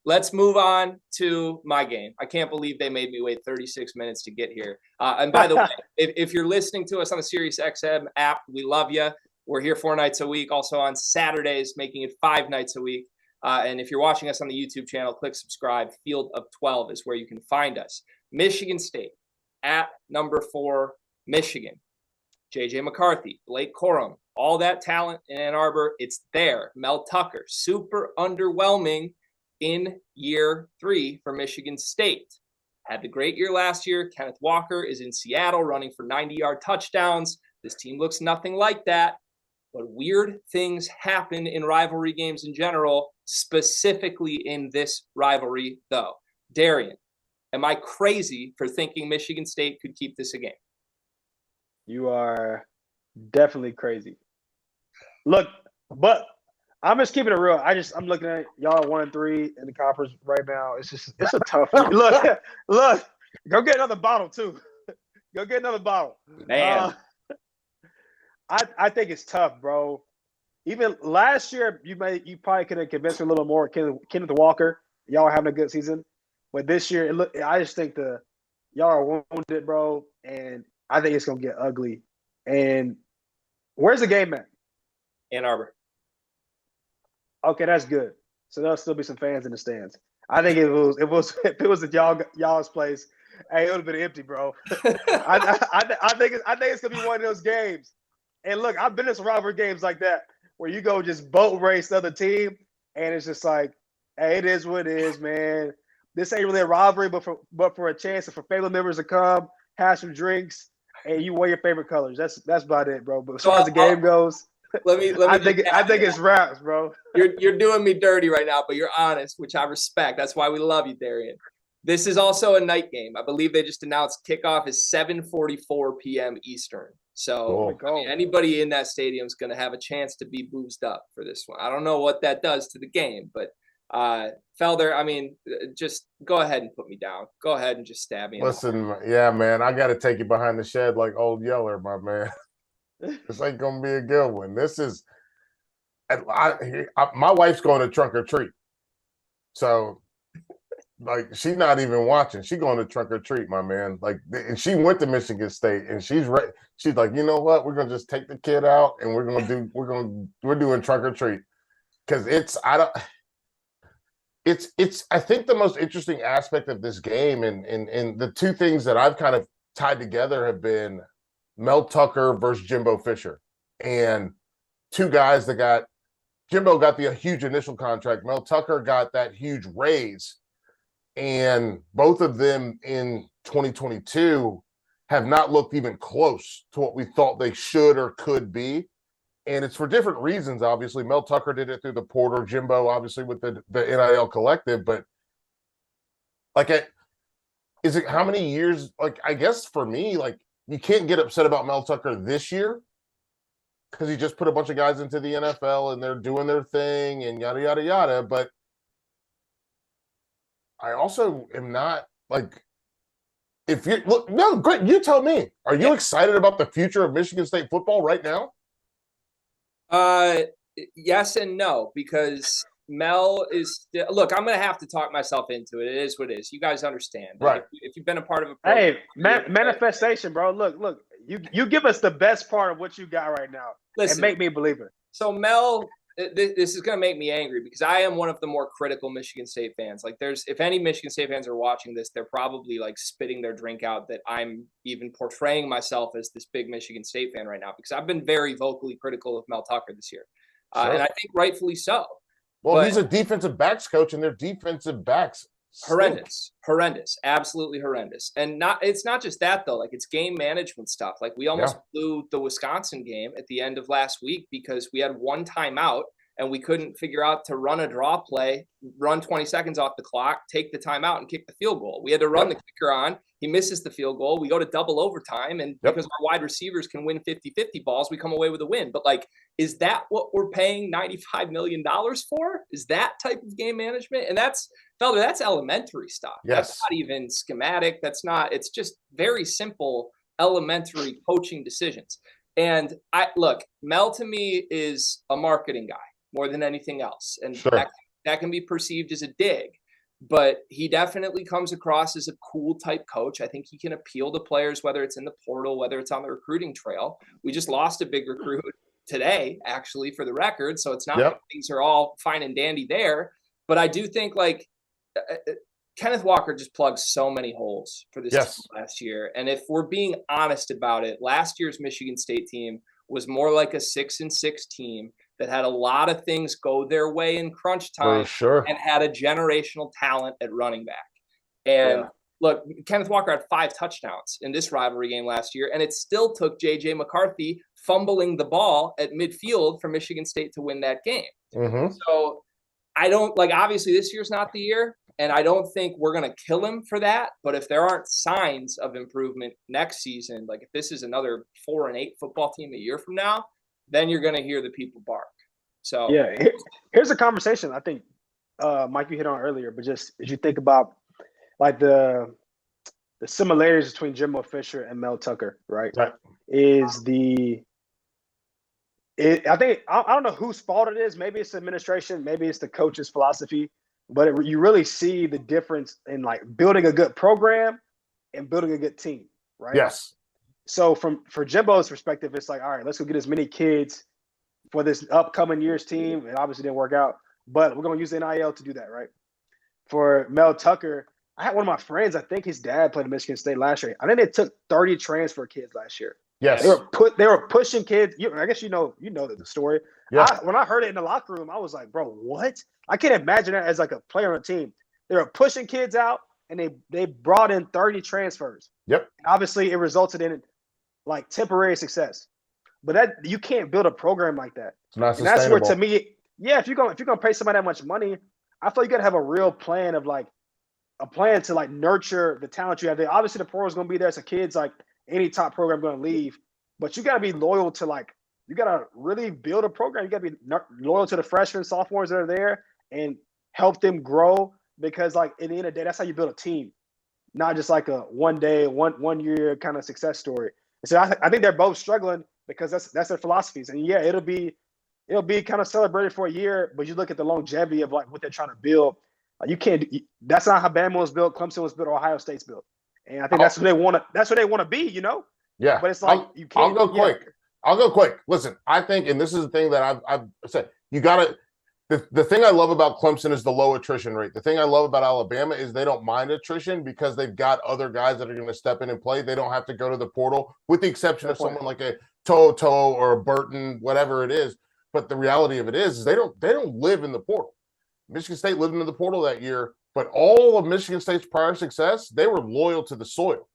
let's move on to my game. I can't believe they made me wait 36 minutes to get here. And by the way, if you're listening to us on the SiriusXM app, we love you. We're here 4 nights a week, also on Saturdays, making it 5 nights a week. And if you're watching us on the YouTube channel, click subscribe. Field of 12 is where you can find us. Michigan State at number 4, Michigan. J.J. McCarthy, Blake Corum, all that talent in Ann Arbor, it's there. Mel Tucker, super underwhelming in year 3 for Michigan State. Had the great year last year. Kenneth Walker is in Seattle running for 90-yard touchdowns. This team looks nothing like that. But weird things happen in rivalry games in general, specifically in this rivalry, though. Darien, am I crazy for thinking Michigan State could keep this a game? You are definitely crazy. Look, but I'm just keeping it real. I'm looking at y'all 1-3 in the conference right now. It's a tough year. Look, go get another bottle too. Go get another bottle. Man. I think it's tough, bro. Even last year, you probably could have convinced me a little more. Kenneth Walker, y'all are having a good season, but this year, I just think y'all are wounded, bro, and I think it's gonna get ugly. And where's the game at? Ann Arbor. Okay, that's good. So there'll still be some fans in the stands. I think if it was at y'all's place, hey, it would have been empty, bro. I think it's gonna be one of those games. And look, I've been in some rivalry games like that where you go just boat race the other team, and it's just like, hey, it is what it is, man. This ain't really a rivalry, but for a chance for family members to come, have some drinks, and you wear your favorite colors. That's about it, bro. But as far as the game goes, I think it's wraps, bro. You're doing me dirty right now, but you're honest, which I respect. That's why we love you, Darien. This is also a night game. I believe they just announced kickoff is 7:44 p.m. Eastern. So anybody in that stadium is going to have a chance to be boozed up for this one. I don't know what that does to the game, but Felder, I mean, just go ahead and put me down. Go ahead and just stab me. Listen, yeah, man, I got to take you behind the shed like Old Yeller, my man. This ain't going to be a good one. This is my wife's going to trunk or treat. So, like, she's not even watching. She's going to trunk or treat, my man. Like, and she went to Michigan State, and she's ready. She's like, you know what? We're gonna just take the kid out, and we're doing trunk or treat because I think the most interesting aspect of this game, and the two things that I've kind of tied together have been Mel Tucker versus Jimbo Fisher, and two guys that Jimbo got the huge initial contract. Mel Tucker got that huge raise. And both of them in 2022 have not looked even close to what we thought they should or could be. And it's for different reasons, obviously. Mel Tucker did it through the Porter, Jimbo, obviously, with the NIL collective. But, is it how many years? Like, I guess for me, like, you can't get upset about Mel Tucker this year because he just put a bunch of guys into the NFL and they're doing their thing and yada, yada, yada. But I also am not like, if you look, no, great. You tell me, are you excited about the future of Michigan State football right now? Yes and no, because Mel is look, I'm going to have to talk myself into it. It is what it is. You guys understand. Right. If you've been a part of a program, manifestation, bro. Look, you give us the best part of what you got right now. Listen, and make me believe it. So Mel, this is going to make me angry because I am one of the more critical Michigan State fans. Like, if any Michigan State fans are watching this, they're probably like spitting their drink out that I'm even portraying myself as this big Michigan State fan right now, because I've been very vocally critical of Mel Tucker this year. Sure. And I think rightfully so. Well, he's a defensive backs coach, and their defensive backs horrendous, absolutely horrendous. And it's not just that though. Like, it's game management stuff. Like, we almost blew the Wisconsin game at the end of last week because we had one timeout and we couldn't figure out to run a draw play, run 20 seconds off the clock, take the timeout, and kick the field goal. We had to run the kicker on. He misses the field goal. We go to double overtime, and because our wide receivers can win 50-50 balls, we come away with a win. But, like, is that what we're paying $95 million for? Is that type of game management? And that's elementary stuff. Yes. That's not even schematic. It's just very simple, elementary coaching decisions. And Mel to me is a marketing guy more than anything else. And that can be perceived as a dig. but he definitely comes across as a cool type coach. I think he can appeal to players, whether it's in the portal, whether it's on the recruiting trail. We just lost a big recruit today, actually, for the record. So it's not like things are all fine and dandy there. But I do think Kenneth Walker just plugged so many holes for this team last year. And if we're being honest about it, last year's Michigan State team was more like a 6-6 team that had a lot of things go their way in crunch time and had a generational talent at running back. And look, Kenneth Walker had 5 touchdowns in this rivalry game last year, and it still took J.J. McCarthy fumbling the ball at midfield for Michigan State to win that game. So I don't obviously this year's not the year, and I don't think we're going to kill him for that. But if there aren't signs of improvement next season, like if this is another 4-8 football team a year from now, then you're going to hear the people bark. So here's a conversation I think Mike, you hit on earlier, but just as you think about like the similarities between Jimbo Fisher and Mel Tucker, right? I don't know whose fault it is. Maybe it's the administration, maybe it's the coach's philosophy, but you really see the difference in like building a good program and building a good team, right? Yes. So for Jimbo's perspective, it's like, all right, let's go get as many kids for this upcoming year's team. It obviously didn't work out, but we're going to use NIL to do that, right? For Mel Tucker, I had one of my friends, I think his dad played at Michigan State last year. I think they took 30 transfer kids last year. Yes. They were pushing kids. I guess you know the story. Yeah. When I heard it in the locker room, I was like, bro, what? I can't imagine that as like a player on a team. They were pushing kids out, and they brought in 30 transfers. Yep. Obviously, it resulted in like temporary success. But that you can't build a program like that. It's not sustainable. And that's where, to me, if you're gonna pay somebody that much money, I feel you gotta have a real plan of like a plan to like nurture the talent you have. Obviously, the portal is gonna be there. So kids, like any top program, gonna leave. But you gotta be loyal to you gotta really build a program. You gotta be loyal to the freshmen, sophomores that are there, and help them grow. Because like at the end of the day, that's how you build a team, not just like a one year kind of success story. And so I think they're both struggling because that's their philosophies. And yeah, it'll be kind of celebrated for a year, but you look at the longevity of like what they're trying to build. You can't. That's not how Bama was built. Clemson was built. Ohio State's built. And I think that's what they want to. That's what they want to be. Yeah. But it's like you can't. I'll go quick. Listen, I think, and this is the thing that I've said. You got to. The thing I love about Clemson is the low attrition rate. The thing I love about Alabama is they don't mind attrition because they've got other guys that are going to step in and play. They don't have to go to the portal, with the exception of someone like a Toto or a Burton, whatever it is. But the reality of it is they don't live in the portal. Michigan State lived in the portal that year, but all of Michigan State's prior success, they were loyal to the soil.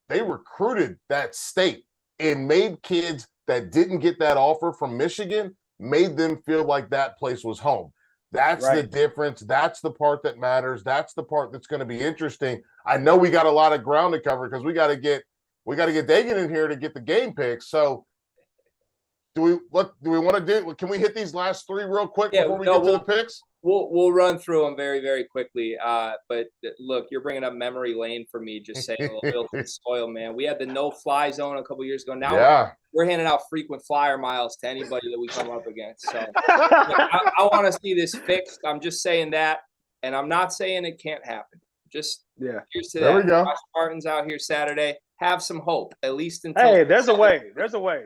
They recruited that state and made kids that didn't get that offer from Michigan, made them feel like that place was home. That's the difference. That's the part that matters. That's the part that's going to be interesting. I know we got a lot of ground to cover because we got to get Dagan in here to get the game picks. So do we want to do? Can we hit these last 3 real quick before we get to the picks? We'll run through them very, very quickly. But look, you're bringing up memory lane for me. Just saying a little to the soil, man. We had the no-fly zone a couple years ago. Now we're handing out frequent flyer miles to anybody that we come up against. So I want to see this fixed. I'm just saying that, and I'm not saying it can't happen. Just here's to there that. We go. Spartans out here Saturday. Have some hope, at least until. Hey, there's a way. There's a way.